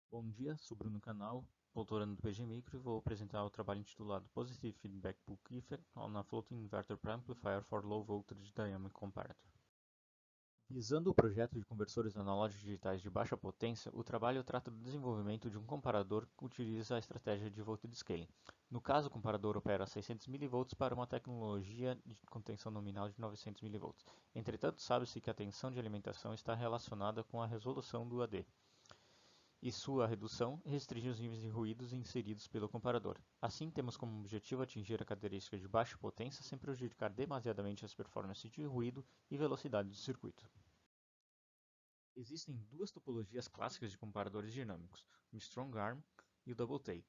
Bom dia, sou Bruno Canal, doutorando do PG Micro e vou apresentar o trabalho intitulado Positive Feedback Book Effect on a Floating Inverter Preamplifier for Low Voltage Dynamic Comparator. Visando o projeto de conversores analógicos digitais de baixa potência, o trabalho trata do desenvolvimento de um comparador que utiliza a estratégia de voltage scaling. No caso, o comparador opera a 600 mV para uma tecnologia com tensão nominal de 900 mV. Entretanto, sabe-se que a tensão de alimentação está relacionada com a resolução do AD. E sua redução restringe os níveis de ruídos inseridos pelo comparador. Assim, temos como objetivo atingir a característica de baixa potência sem prejudicar demasiadamente as performances de ruído e velocidade do circuito. Existem duas topologias clássicas de comparadores dinâmicos, o Strong Arm e o Double Tail.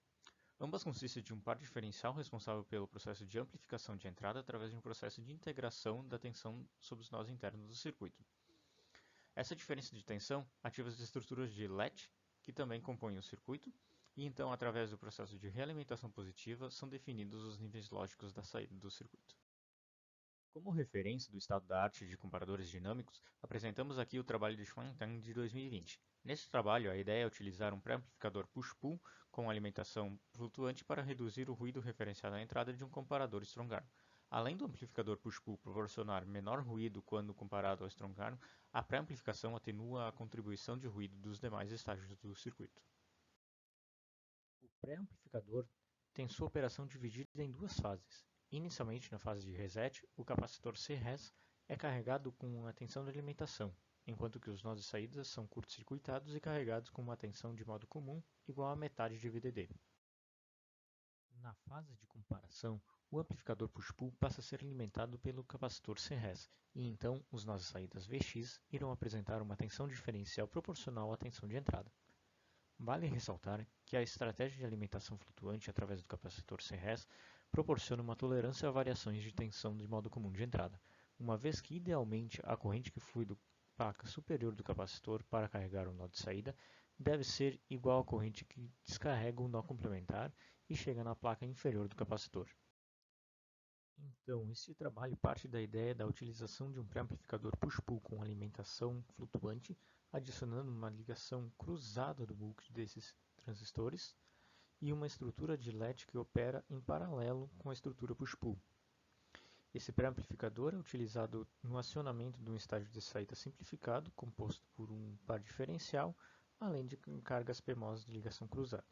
Ambas consistem de um par diferencial responsável pelo processo de amplificação de entrada através de um processo de integração da tensão sob os nós internos do circuito. Essa diferença de tensão ativa as estruturas de latch, que também compõem o circuito, e então, através do processo de realimentação positiva, são definidos os níveis lógicos da saída do circuito. Como referência do estado da arte de comparadores dinâmicos, apresentamos aqui o trabalho de Xuantang de 2020. Nesse trabalho, a ideia é utilizar um pré-amplificador push-pull com alimentação flutuante para reduzir o ruído referenciado à entrada de um comparador Strong-Arm. Além do amplificador push-pull proporcionar menor ruído quando comparado ao Strong-Arm, a pré-amplificação atenua a contribuição de ruído dos demais estágios do circuito. O pré-amplificador tem sua operação dividida em duas fases. Inicialmente, na fase de reset, o capacitor C-Res é carregado com uma tensão de alimentação, enquanto que os nós de saída são curto-circuitados e carregados com uma tensão de modo comum igual a metade de VDD. Na fase de comparação, o amplificador push-pull passa a ser alimentado pelo capacitor C-Res, e então os nós de saídas Vx irão apresentar uma tensão diferencial proporcional à tensão de entrada. Vale ressaltar que a estratégia de alimentação flutuante através do capacitor C-Res proporciona uma tolerância a variações de tensão de modo comum de entrada, uma vez que idealmente a corrente que flui da placa superior do capacitor para carregar o nó de saída deve ser igual à corrente que descarrega o nó complementar e chega na placa inferior do capacitor. Então, este trabalho parte da ideia da utilização de um pré-amplificador push-pull com alimentação flutuante, adicionando uma ligação cruzada do bulk desses transistores e uma estrutura de latch que opera em paralelo com a estrutura push-pull. Esse pré-amplificador é utilizado no acionamento de um estágio de saída simplificado, composto por um par diferencial, além de cargas PMOS de ligação cruzada.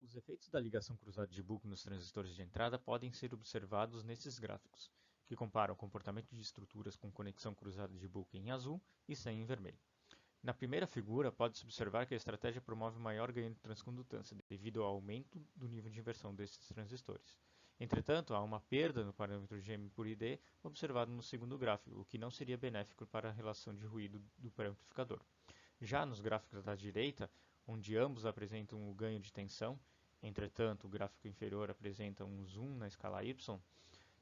Os efeitos da ligação cruzada de bulk nos transistores de entrada podem ser observados nesses gráficos, que comparam o comportamento de estruturas com conexão cruzada de bulk em azul e sem em vermelho. Na primeira figura, pode-se observar que a estratégia promove maior ganho de transcondutância, devido ao aumento do nível de inversão desses transistores. Entretanto, há uma perda no parâmetro Gm por ID observado no segundo gráfico, o que não seria benéfico para a relação de ruído do pré-amplificador. Já nos gráficos da direita, onde ambos apresentam o ganho de tensão, entretanto, o gráfico inferior apresenta um zoom na escala Y,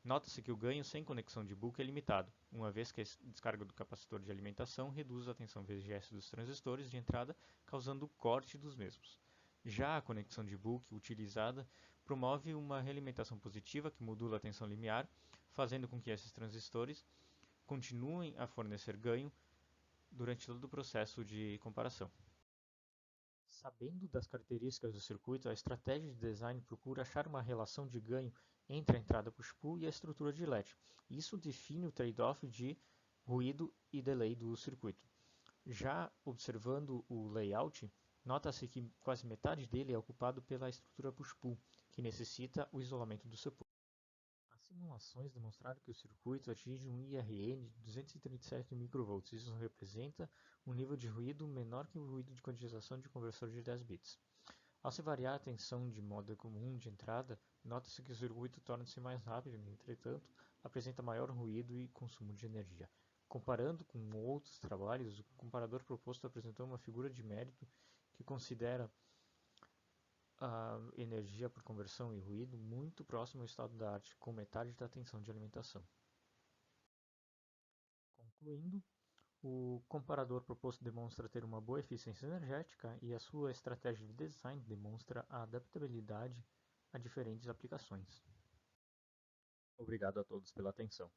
nota-se que o ganho sem conexão de bulk é limitado, uma vez que a descarga do capacitor de alimentação reduz a tensão VGS dos transistores de entrada, causando o corte dos mesmos. Já a conexão de bulk utilizada promove uma realimentação positiva que modula a tensão limiar, fazendo com que esses transistores continuem a fornecer ganho durante todo o processo de comparação. Sabendo das características do circuito, a estratégia de design procura achar uma relação de ganho entre a entrada push-pull e a estrutura de latch. Isso define o trade-off de ruído e delay do circuito. Já observando o layout, nota-se que quase metade dele é ocupado pela estrutura push-pull, que necessita o isolamento do seu público. As simulações demonstraram que o circuito atinge um IRN de 237 microvolts. Isso representa um nível de ruído menor que o ruído de quantização de conversor de 10 bits. Ao se variar a tensão de modo comum de entrada, nota-se que o circuito torna-se mais rápido, entretanto, apresenta maior ruído e consumo de energia. Comparando com outros trabalhos, o comparador proposto apresentou uma figura de mérito que considera a energia por conversão e ruído muito próximo ao estado da arte, com metade da tensão de alimentação. Concluindo, o comparador proposto demonstra ter uma boa eficiência energética e a sua estratégia de design demonstra a adaptabilidade a diferentes aplicações. Obrigado a todos pela atenção.